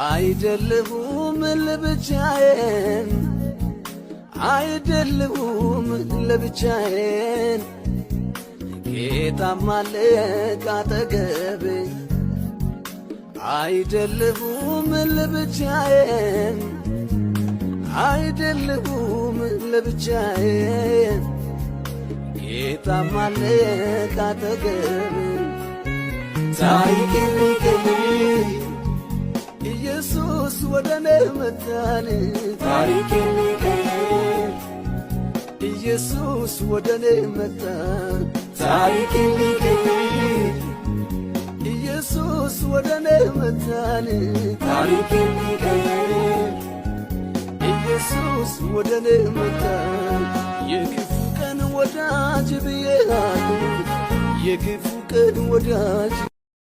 አይደለሁም ለብቻዬን አይደለሁም ለብቻዬን ጌታም አለ ካጠገቤ አይደለሁም ለብቻዬን አይደለሁም ለብቻዬን ጌታም አለ ካጠገቤ ታሪኬን ሊቀይር ኢየሱስ ወደኔ መጣን ታሪኬን ሊቀይር ኢየሱስ ወደኔ መጣ ታሪኬን ሊቀይር ኢየሱስ ወደኔ መጣን ታሪኬን ሊቀይር ኢየሱስ ወደኔ መጣ የክፉ ቀን ወዳጅ ብዬሃለሁ የክፉ ቀን ወዳጅ